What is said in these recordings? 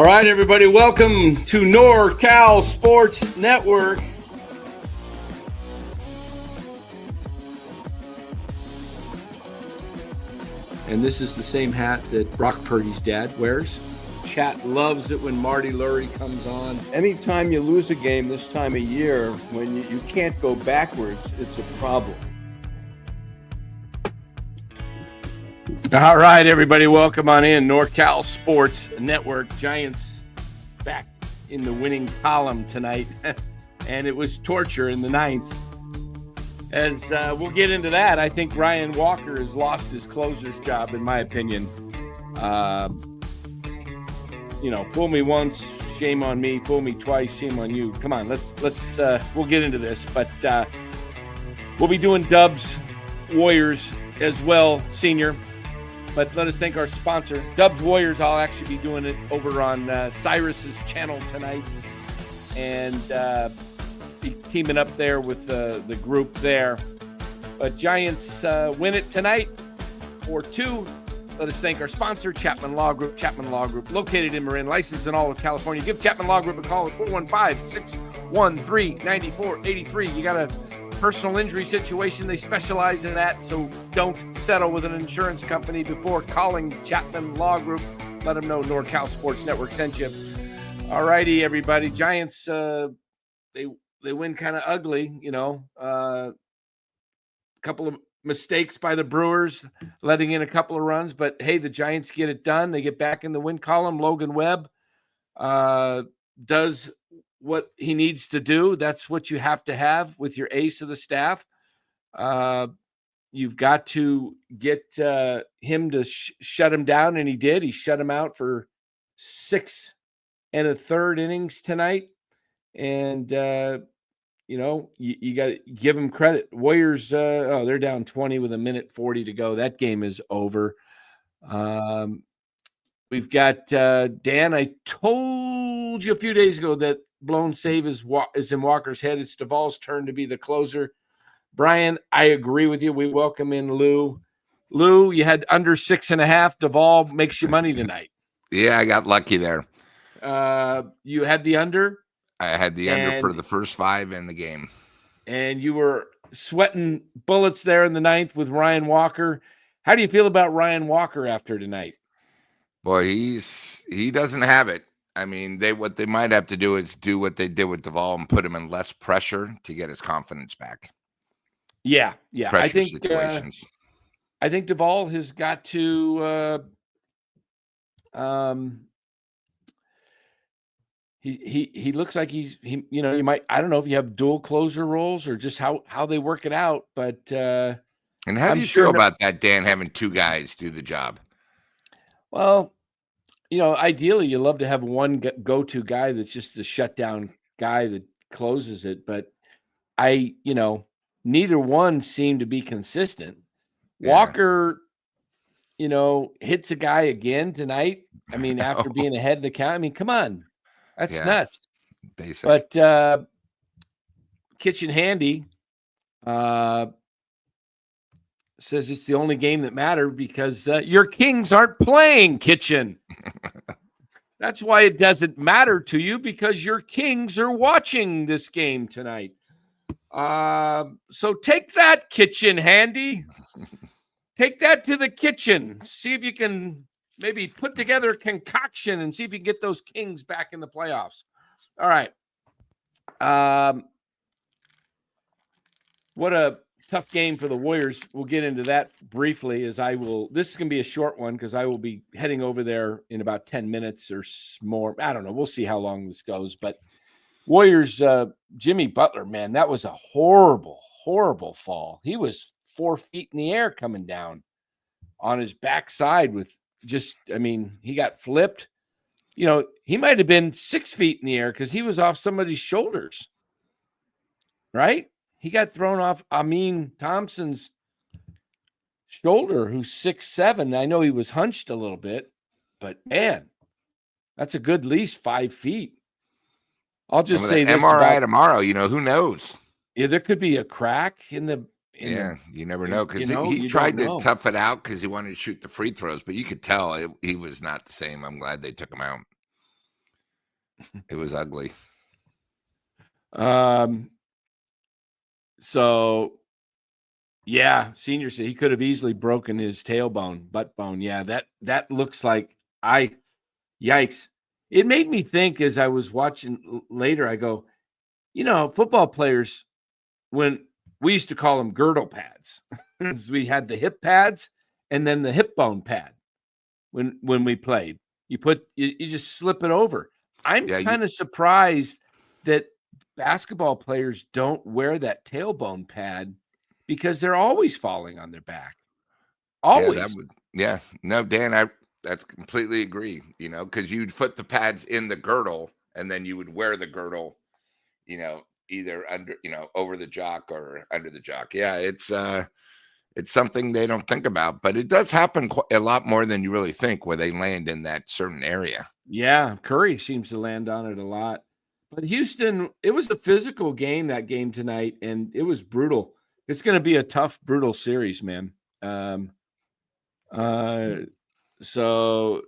All right, everybody, welcome to NorCal Sports Network. And this is the same hat that Brock Purdy's dad wears. Chat loves it when Marty Lurie comes on. Anytime you lose a game this time of year, when you can't go backwards, it's a problem. All right, everybody, welcome on in. NorCal Sports Network. Giants back in the winning column tonight. And it was torture in the ninth. As we'll get into that, I think Ryan Walker has lost his closer's job, in my opinion. Fool me once, shame on me. Fool me twice, shame on you. Come on, let's we'll get into this. But we'll be doing Dubs Warriors as well, senior. But let us thank our sponsor, Dubs Warriors. I'll actually be doing it over on Cyrus's channel tonight, and be teaming up there with the group there. But Giants win it tonight 4-2. Let us thank our sponsor, Chapman Law Group. Chapman Law Group, located in Marin, licensed in all of California. Give Chapman Law Group a call at 415-613-9483. You got a personal injury situation, they specialize in that, so don't settle with an insurance company before calling Chapman Law Group. Let them know NorCal Sports Network sent you. All righty, everybody. Giants, they win kind of ugly, a couple of mistakes by the Brewers, letting in a couple of runs, but hey, the Giants get it done. They get back in the win column. Logan Webb does what he needs to do. That's what you have to have with your ace of the staff. You've got to get him to shut him down, and he did. He shut him out for 6 1/3 innings tonight. And, you got to give him credit. Warriors, they're down 20 with 1:40 to go. That game is over. We've got Dan. I told you a few days ago that blown save is in Walker's head. It's Duvall's turn to be the closer. Brian, I agree with you. We welcome in Lou. Lou, you had under 6.5. Duvall makes you money tonight. Yeah, I got lucky there. You had the under? I had the under for the first 5 in the game. And you were sweating bullets there in the ninth with Ryan Walker. How do you feel about Ryan Walker after tonight? Boy, he doesn't have it. I mean, what they might have to do is do what they did with Duvall and put him in less pressure to get his confidence back. Yeah. Pressure situations. I think Duvall has got to he looks like you might, I don't know if you have dual closer roles or just how they work it out, but and how do you feel about that, Dan, having 2 guys do the job? Well, ideally you love to have one go-to guy that's just the shutdown guy that closes it, but neither one seemed to be consistent. Yeah. Walker, hits a guy again tonight. I mean, after being ahead of the count, I mean, come on. That's nuts. Basic. But Kitchen Handy says it's the only game that mattered because your Kings aren't playing, Kitchen. That's why it doesn't matter to you, because your Kings are watching this game tonight. So take that, Kitchen Handy. Take that to the kitchen. See if you can maybe put together a concoction and see if you can get those Kings back in the playoffs. All right. What a tough game for the Warriors. We'll get into that briefly this is going to be a short one because I will be heading over there in about 10 minutes or more. I don't know. We'll see how long this goes. But Warriors, Jimmy Butler, man, that was a horrible, horrible fall. He was 4 feet in the air coming down on his backside with he got flipped. He might have been 6 feet in the air because he was off somebody's shoulders, right? He got thrown off Amin Thompson's shoulder, who's 6'7". I know he was hunched a little bit, but man, that's a good least 5 feet. I'll just say this MRI tomorrow, who knows? Yeah, there could be a crack in the you never know, because he tried to tough it out because he wanted to shoot the free throws, but you could tell he was not the same. I'm glad they took him out. It was ugly. So yeah, senior said he could have easily broken his tailbone, butt bone. Yeah, that looks like yikes. It made me think as I was watching later, I go, football players, when we used to call them girdle pads, we had the hip pads and then the hip bone pad when we played. You just slip it over. I'm kind of surprised that basketball players don't wear that tailbone pad because they're always falling on their back. Always. No, Dan, that's completely agree, because you'd put the pads in the girdle and then you would wear the girdle, either under, over the jock or under the jock. Yeah, it's something they don't think about, but it does happen a lot more than you really think where they land in that certain area. Yeah, Curry seems to land on it a lot. But Houston, it was a physical game, that game tonight, and it was brutal. It's going to be a tough, brutal series, man. So,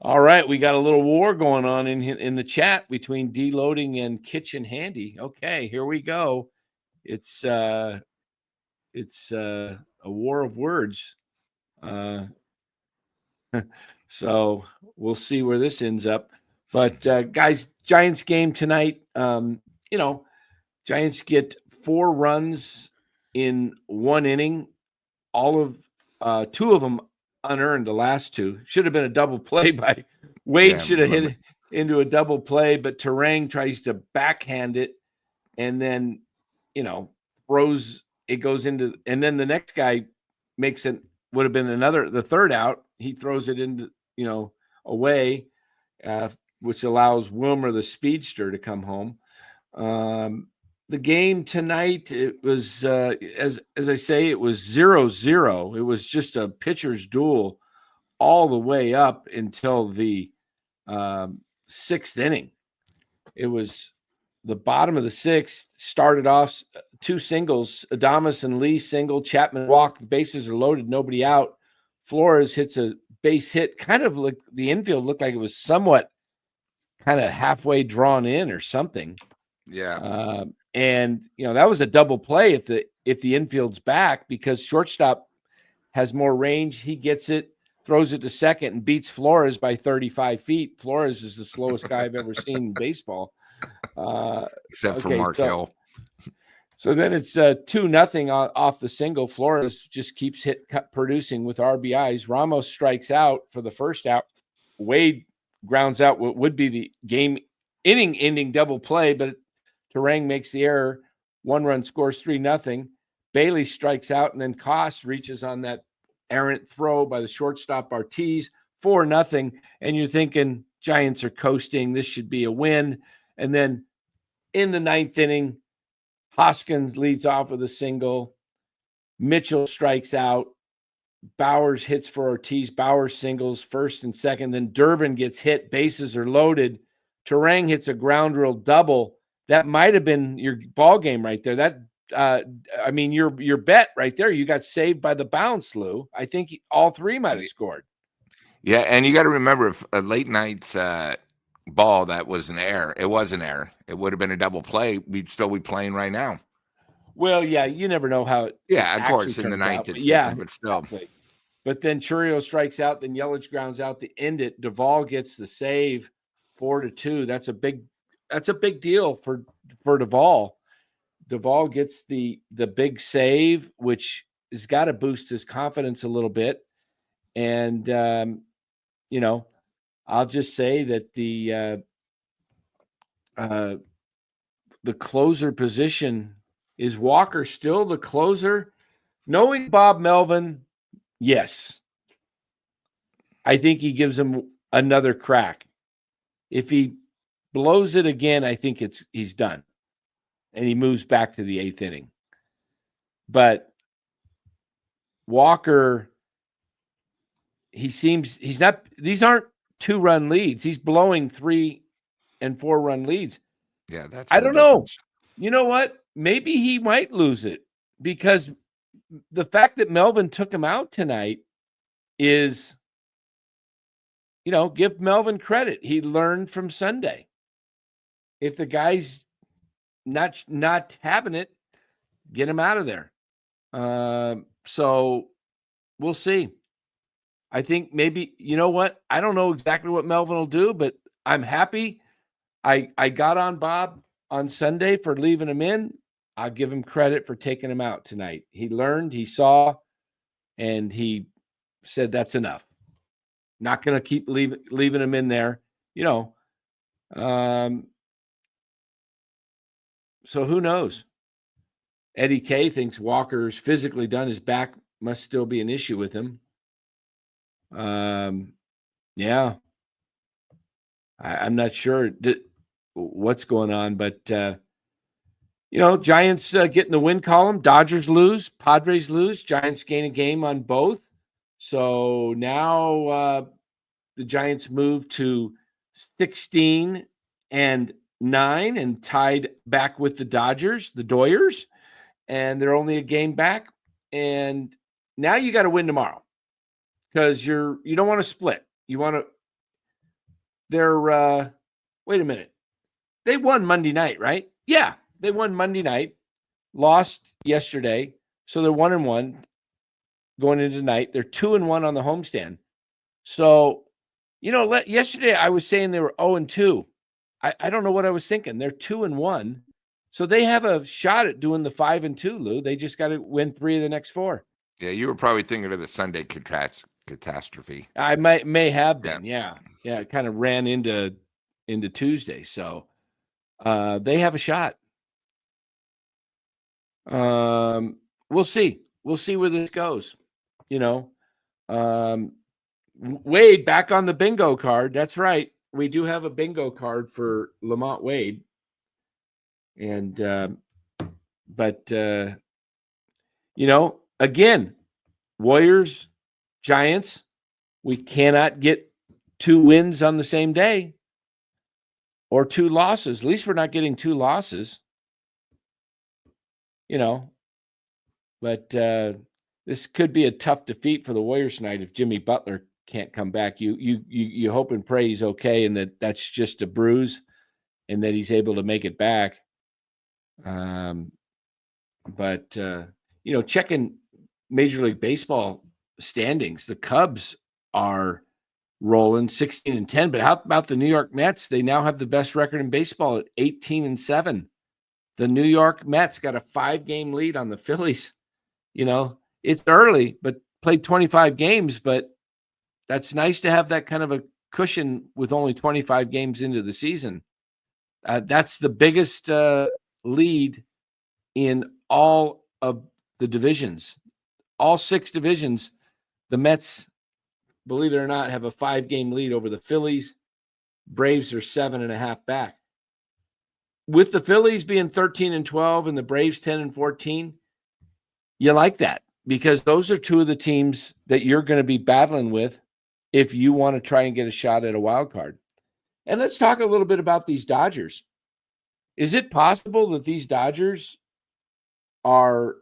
all right, we got a little war going on in the chat between Deloading and Kitchen Handy. Okay, here we go. It's a war of words. So we'll see where this ends up. But guys, Giants game tonight. Giants get 4 runs in 1 inning. All of 2 of them unearned. The last 2 should have been a double play by Wade. Should have hit into a double play, but Terang tries to backhand it, and then throws. It goes into, and then the next guy makes it. Would have been the third out. He throws it into away, which allows Wilmer, the speedster, to come home. The game tonight, it was as I say, it was 0-0. It was just a pitcher's duel all the way up until the 6th inning. It was the bottom of the 6th. Started off 2 singles. Adames and Lee single. Chapman walked. The bases are loaded. Nobody out. Flores hits a base hit. Kind of like the infield looked like it was somewhat kind of halfway drawn in or something. Yeah. And that was a double play if the infield's back, because shortstop has more range. He gets it, throws it to second, and beats Flores by 35 feet. Flores is the slowest guy I've ever seen in baseball. Except for Mark Hill. So then it's 2-0 off the single. Flores just keeps producing with RBIs. Ramos strikes out for the first out. Wade grounds out what would be the game inning-ending double play, but Terang makes the error. 1 run scores 3-0. Bailey strikes out, and then Koss reaches on that errant throw by the shortstop Ortiz. 4-0, and you're thinking Giants are coasting. This should be a win. And then in the 9th inning, Hoskins leads off with a single. Mitchell strikes out. Bowers hits for Ortiz. Bowers singles first and second. Then Durbin gets hit. Bases are loaded. Terang hits a ground rule double. That might have been your ball game right there. Your bet right there. You got saved by the bounce, Lou. I think all 3 might have scored. Yeah, and you got to remember, if a late night's ball that was an error, it was an error. It would have been a double play. We'd still be playing right now. Well, yeah, you never know how it of course, in the 9th, it's different, but still. Exactly. But then Churio strikes out, then Yelich grounds out to end it. Duvall gets the save, 4-2. That's a big deal for Duvall. Duvall gets the big save, which has got to boost his confidence a little bit. And I'll just say that the closer position, is Walker still the closer? Knowing Bob Melvin, yes. I think he gives him another crack. If he blows it again, I think he's done. And he moves back to the 8th inning. But Walker, he's not, these aren't 2-run leads. He's blowing 3 and 4-run leads. Yeah, I don't know. You know what? Maybe he might lose it, because the fact that Melvin took him out tonight is give Melvin credit. He learned from Sunday. If the guy's not having it, get him out of there. So we'll see. I think maybe, you know what? I don't know exactly what Melvin will do, but I'm happy. I got on Bob on Sunday for leaving him in. I'll give him credit for taking him out tonight. He learned, he saw, and he said that's enough. Not going to keep leaving him in there, So who knows? Eddie K thinks Walker's physically done. His back must still be an issue with him. Yeah. I'm not sure what's going on, but Giants get in the win column. Dodgers lose, Padres lose. Giants gain a game on both. So now the Giants move to 16-9 and tied back with the Dodgers, the Doyers, and they're only a game back. And now you got to win tomorrow because you don't want to split. You want to. They're wait a minute. They won Monday night, right? Yeah, they won Monday night, lost yesterday, so they're 1-1 going into tonight. They're 2-1 on the homestand. So, yesterday I was saying they were 0-2. I don't know what I was thinking. They're 2-1, so they have a shot at doing the 5-2. Lou, they just got to win 3 of the next 4. Yeah, you were probably thinking of the Sunday catastrophe. I may have been. Yeah. It kind of ran into Tuesday, so they have a shot. We'll see. We'll see where this goes. Wade back on the bingo card. That's right. We do have a bingo card for Lamont Wade. And again, Warriors, Giants, we cannot get 2 wins on the same day or 2 losses. At least we're not getting 2 losses. But this could be a tough defeat for the Warriors tonight if Jimmy Butler can't come back. You hope and pray he's okay and that's just a bruise and that he's able to make it back. Checking Major League Baseball standings, the Cubs are rolling 16-10. But how about the New York Mets? They now have the best record in baseball at 18-7. The New York Mets got a 5-game lead on the Phillies. It's early, but played 25 games. But that's nice to have that kind of a cushion with only 25 games into the season. That's the biggest lead in all of the divisions. All 6 divisions, the Mets, believe it or not, have a 5-game lead over the Phillies. Braves are 7.5 back. With the Phillies being 13-12 and the Braves 10-14, you like that because those are 2 of the teams that you're going to be battling with if you want to try and get a shot at a wild card. And let's talk a little bit about these Dodgers. Is it possible that these Dodgers are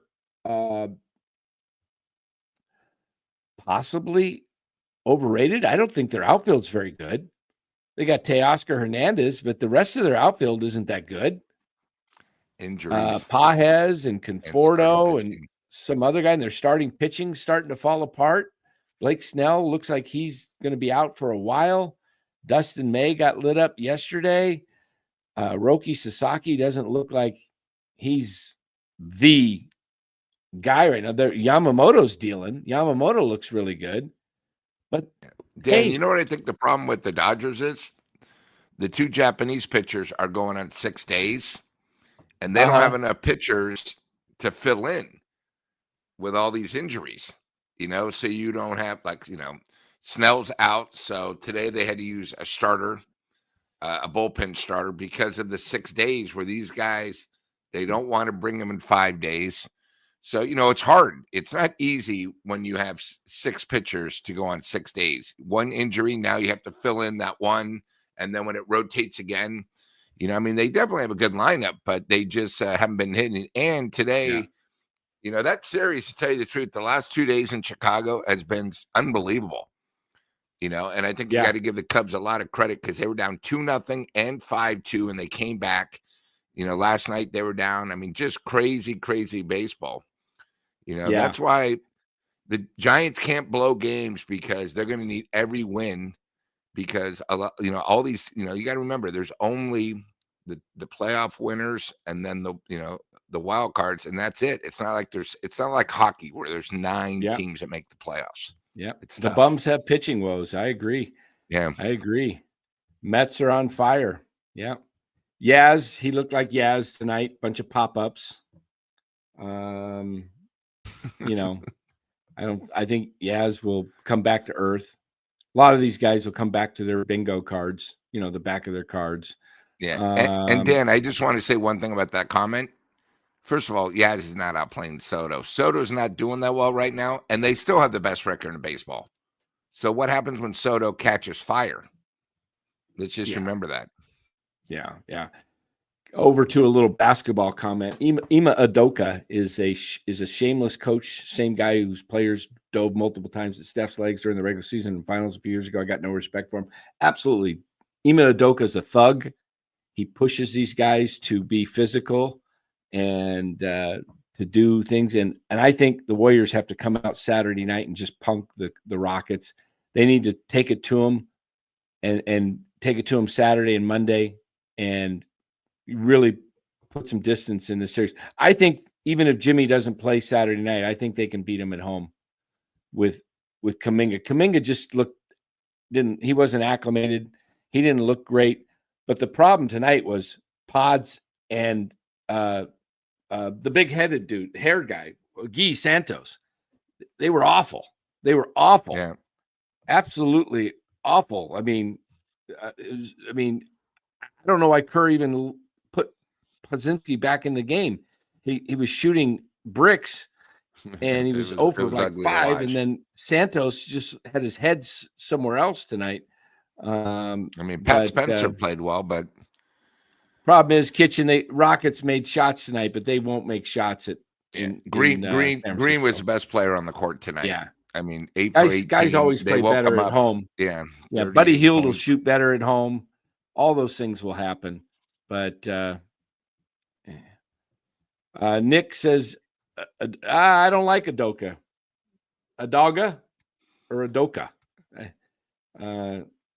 possibly overrated? I don't think their outfield's very good. They got Teoscar Hernandez, but the rest of their outfield isn't that good. Injuries. Pages and Conforto and some other guy, and their starting pitching starting to fall apart. Blake Snell looks like he's going to be out for a while. Dustin May got lit up yesterday. Roki Sasaki doesn't look like he's the guy right now. Yamamoto's dealing. Yamamoto looks really good. But Dan, you know what I think the problem with the Dodgers is? The 2 Japanese pitchers are going on 6 days, and they don't have enough pitchers to fill in with all these injuries, so you don't have Snell's out. So today they had to use a starter, a bullpen starter because of the 6 days where these guys, they don't want to bring them in 5 days. So, it's hard. It's not easy when you have 6 pitchers to go on 6 days. 1 injury, now you have to fill in that one. And then when it rotates again, they definitely have a good lineup, but they just haven't been hitting. And today, that series, to tell you the truth, the last 2 days in Chicago has been unbelievable. And I think Yeah. you got to give the Cubs a lot of credit because they were down 2-0 and 5-2, and they came back. Last night they were down. I mean, just crazy, crazy baseball. Yeah. That's why the Giants can't blow games because they're going to need every win because a lot, all these, you got to remember there's only the playoff winners and then the wild cards, and that's it. It's not like hockey where there's 9 Yeah. teams that make the playoffs. Yeah. It's The tough. bums have pitching woes. I agree. Yeah. I agree. Mets are on fire. Yeah. Yaz, he looked like Yaz tonight. Bunch of pop-ups. I think Yaz will come back to earth. A lot of these guys will come back to their bingo cards, the back of their cards. Yeah. And Dan, I just want to say one thing about that comment. First of all, Yaz is not outplaying Soto. Soto's not doing that well right now, and they still have the best record in baseball. So what happens when Soto catches fire? Let's just remember that. Yeah, yeah. Over to a little basketball comment. Ima Udoka is a shameless coach, same guy whose players dove multiple times at Steph's legs during the regular season and finals a few years ago. I got no respect for him. Absolutely. Ima Udoka is a thug. He pushes these guys to be physical and to do things. And I think the Warriors have to come out Saturday night and just punk the Rockets. They need to take it to them and take it to them Saturday and Monday and really put some distance in the series. I think even if Jimmy doesn't play Saturday night, I think they can beat him at home with Kuminga. Kuminga just he wasn't acclimated. He didn't look great. But the problem tonight was Pods and the big-headed dude, hair guy, Guy Santos. They were awful. They were awful. Yeah. Absolutely awful. I mean, I don't know why Kerr even put Podzinski back in the game. He was shooting bricks, and he was 0 for like 5, and then Santos just had his head somewhere else tonight. Pat Spencer played well, but problem is, Rockets made shots tonight, but they won't make shots at Green was the best player on the court tonight. Yeah. 8 for 18. Guys always play better at home. Yeah. Yeah. Buddy Hield will shoot better at home. All those things will happen. But Nick says, I don't like Udoka. Udoka or Udoka?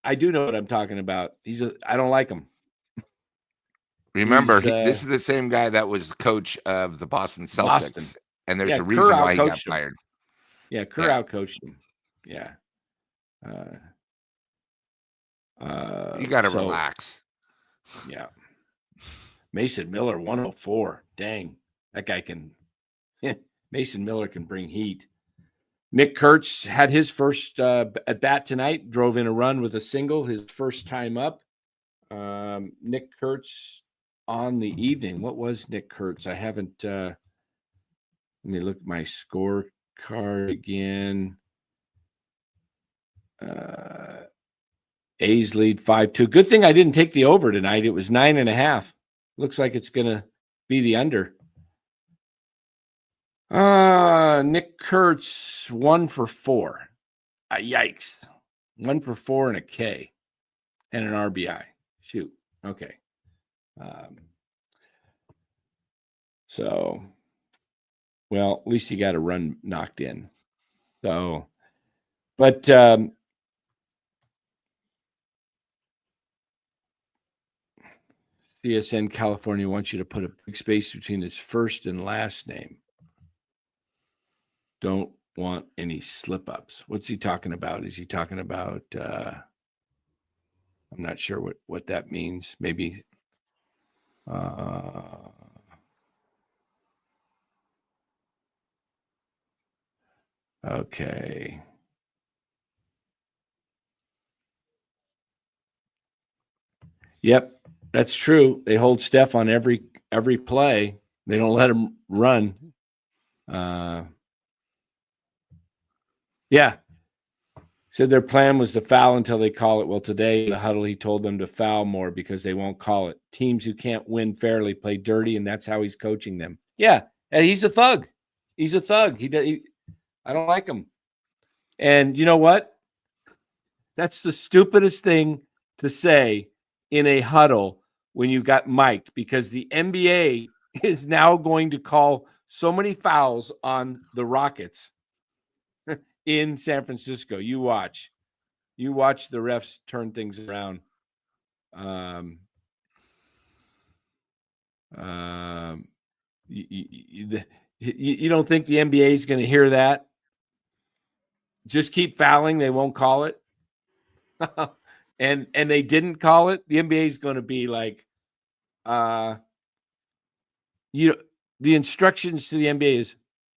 I do know what I'm talking about. I don't like him. Remember, this is the same guy that was the coach of the Boston Celtics. And there's a reason why he got fired. Yeah, Kerr outcoached him. Yeah. You got to relax. Yeah. Mason Miller, 104. Dang. That guy can – Mason Miller can bring heat. Nick Kurtz had his first at bat tonight, drove in a run with a single, his first time up. Nick Kurtz on the evening. What was Nick Kurtz? I haven't let me look at my scorecard again. A's lead 5-2. Good thing I didn't take the over tonight. It was 9.5. Looks like it's going to be the under. Nick Kurtz, 1 for 4. Yikes. 1 for 4 and a K and an RBI. Shoot. Okay. Well, at least he got a run knocked in. So, but CSN California wants you to put a big space between his first and last name. Don't want any slip-ups. What's he talking about? Is he talking about I'm not sure what that means. Maybe okay. Yep, that's true. They hold Steph on every play. They don't let him run. Yeah. Said their plan was to foul until they call it. Well, today in the huddle, he told them to foul more because they won't call it. Teams who can't win fairly play dirty, and that's how he's coaching them. Yeah, he's a thug. He's a thug. I don't like him. And you know what? That's the stupidest thing to say in a huddle when you got mic'd, because the NBA is now going to call so many fouls on the Rockets in San Francisco. You watch the refs turn things around. You don't think the NBA is going to hear that? Just keep fouling. They won't call it. and they didn't call it. The NBA is going to be like, the instructions to the NBA is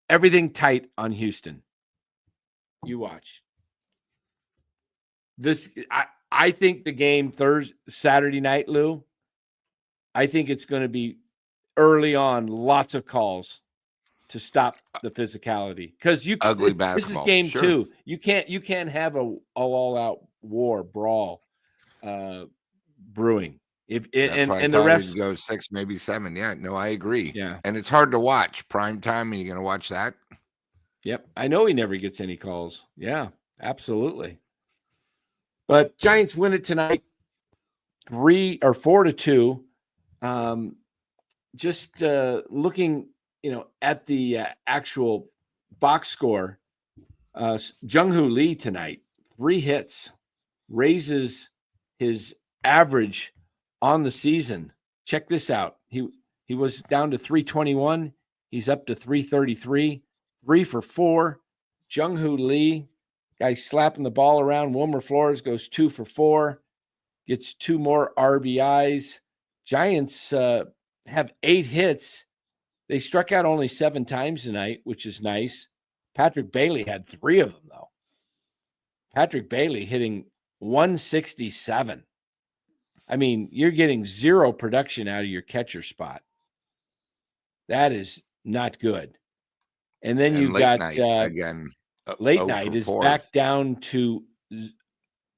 everything tight on Houston. You watch this. I think the game Saturday night, Lou, I think it's going to be early on, lots of calls to stop the physicality, because Ugly this is basketball. game Sure. 2. You can't have a all-out war brawl brewing. That's And why I the thought refs it'd go 6, maybe 7. Yeah, no, I agree. Yeah. And it's hard to watch prime time, and you're going to watch that. Yep. I know he never gets any calls. Yeah, absolutely. But Giants win it tonight, 4-2. Just looking, at the actual box score, Jung-Hoo Lee tonight, 3 hits, raises his average on the season. Check this out. He was down to 321. He's up to 333, 3 for 4. Jung-Hoo Lee, guy slapping the ball around. Wilmer Flores goes 2 for 4, gets 2 more RBIs. Giants have 8 hits. They struck out only 7 times tonight, which is nice. Patrick Bailey had 3 of them, though. Patrick Bailey hitting 167. I mean, you're getting 0 production out of your catcher spot. That is not good. And then you've got night, again. Late night is back down to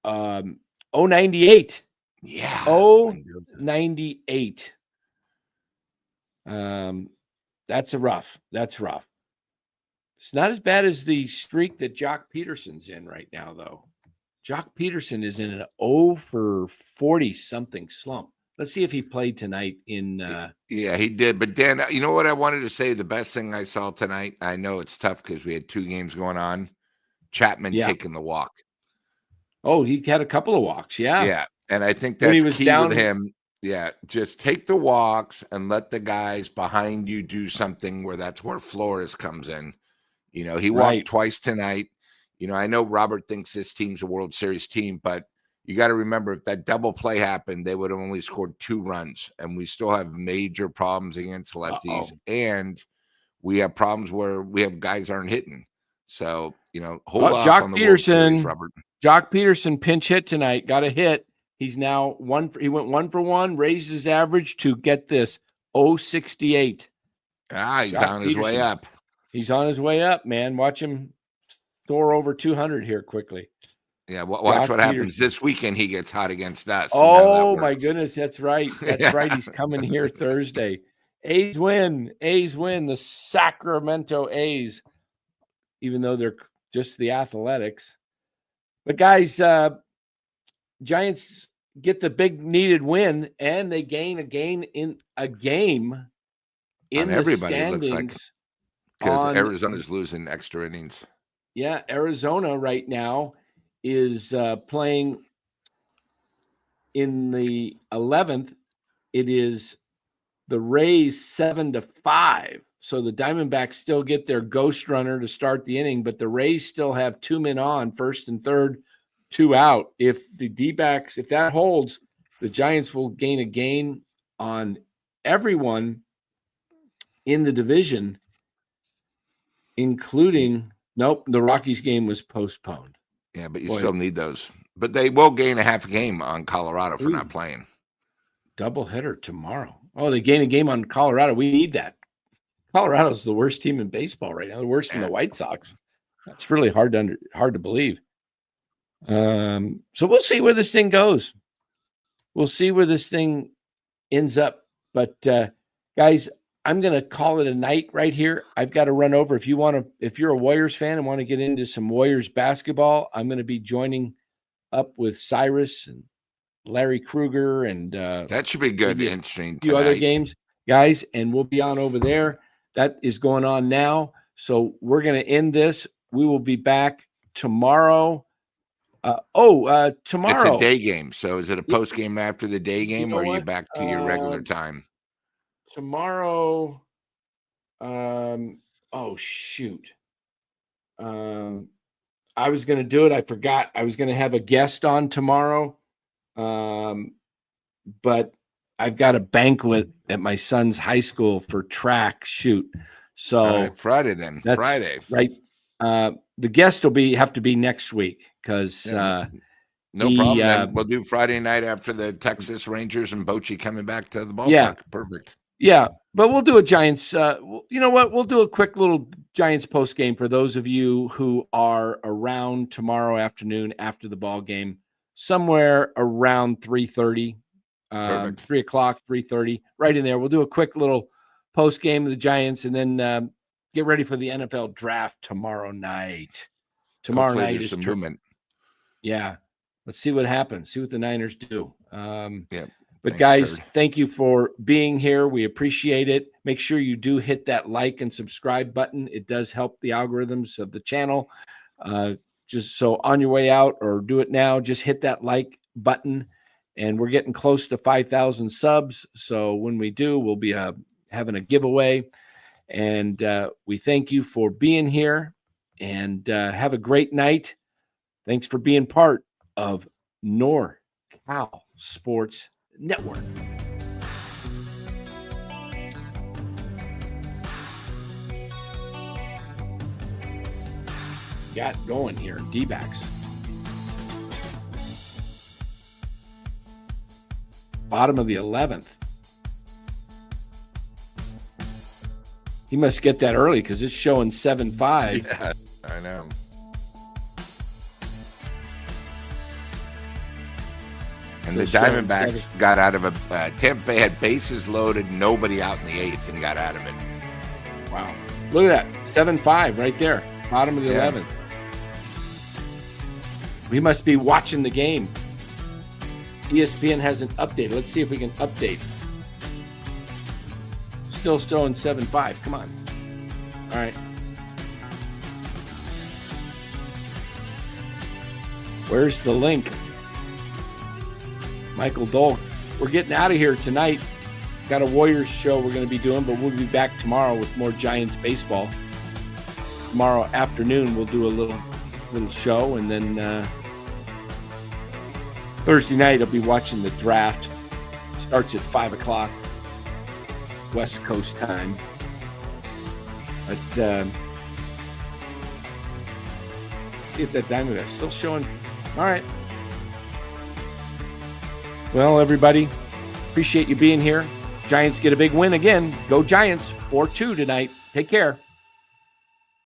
098. Yeah. 098. That's rough. It's not as bad as the streak that Jock Peterson's in right now, though. Jock Peterson is in an 0 for 40 something slump. Let's see if he played tonight in. Yeah, he did. But Dan, you know what I wanted to say? The best thing I saw tonight. I know it's tough because we had 2 games going on. Chapman taking the walk. Oh, he had a couple of walks. Yeah. Yeah, and I think that's key with him. Yeah, just take the walks and let the guys behind you do something that's where Flores comes in. He walked twice tonight. I know Robert thinks this team's a World Series team, but you got to remember, if that double play happened, they would have only scored 2 runs, and we still have major problems against lefties, and we have problems where we have guys aren't hitting. So, hold off on the World Series, Robert. Jock Peterson pinch hit tonight, got a hit. He's now he went 1 for 1, raised his average to, get this, 068. He's on his way up. He's on his way up, man. Watch him soar over 200 here quickly. Yeah, watch what happens this weekend. He gets hot against us. Oh, my goodness. That's right. That's right. He's coming here Thursday. A's win. The Sacramento A's, even though they're just the Athletics. But, guys, Giants get the big needed win, and they gain a game in everybody, the standings. Looks like, because Arizona's losing extra innings. Yeah, Arizona right now is playing in the 11th. It is the Rays 7-5. So the Diamondbacks still get their ghost runner to start the inning, but the Rays still have 2 men on, first and third, 2 out. If the D-backs, if that holds, the Giants will gain a gain on everyone in the division, including the Rockies game was postponed. Yeah, but you still need those. But they will gain a half game on Colorado for not playing. Doubleheader tomorrow. Oh, they gain a game on Colorado. We need that. Colorado's the worst team in baseball right now. They're worse than the White Sox. That's really hard to believe. So we'll see where this thing goes. We'll see where this thing ends up. But guys, I'm going to call it a night right here. I've got to run over. If you're a Warriors fan and want to get into some Warriors basketball, I'm going to be joining up with Cyrus and Larry Kruger and That should be good. maybe Interesting. a few other Tonight. games, guys, and we'll be on over there. That is going on now. So we're going to end this. We will be back tomorrow. Tomorrow. It's a day game. So is it a post game after the day game, or are you back to your regular time? Tomorrow. Oh shoot. I was going to do it. I forgot. I was going to have a guest on tomorrow. But I've got a banquet at my son's high school for track shoot. So Friday then. That's Friday. Right. The guest will have to be next week because no problem. Then we'll do Friday night after the Texas Rangers and Bochy coming back to the ballpark. Yeah. Perfect. Yeah, but we'll do a Giants. You know what? We'll do a quick little Giants post game for those of you who are around tomorrow afternoon after the ball game, somewhere around 3:30, 3 o'clock, 3:30, right in there. We'll do a quick little post game of the Giants, and then get ready for the NFL draft tomorrow night. Tomorrow Hopefully night there's is some movement. Yeah, let's see what happens. See what the Niners do. Yeah. But Thanks, guys, Kurt. thank you for being here. We appreciate it. Make sure you do hit that like and subscribe button. It does help the algorithms of the channel. Just so on your way out, or do it now, just hit that like button. And we're getting close to 5,000 subs. So when we do, we'll be having a giveaway. And we thank you for being here, and have a great night. Thanks for being part of NorCal Sports Network. Got going here, D-backs. Bottom of the 11th. He must get that early because it's showing 7-5. Yeah, I know. And the Diamondbacks got out of Tampa Bay had bases loaded, nobody out in the 8th, and got out of it. Wow. Look at that. 7-5 right there. Bottom of the 11th. We must be watching the game. ESPN hasn't updated. Let's see if we can update. Still showing 7-5. Come on. All right. Where's the link? Michael Dole. We're getting out of here tonight. Got a Warriors show we're going to be doing, but we'll be back tomorrow with more Giants baseball. Tomorrow afternoon we'll do a little show, and then Thursday night I'll be watching the draft. Starts at 5 o'clock West Coast time. But see if that Diamondback's still showing. All right. Well, everybody, appreciate you being here. Giants get a big win again. Go Giants, 4-2 tonight. Take care.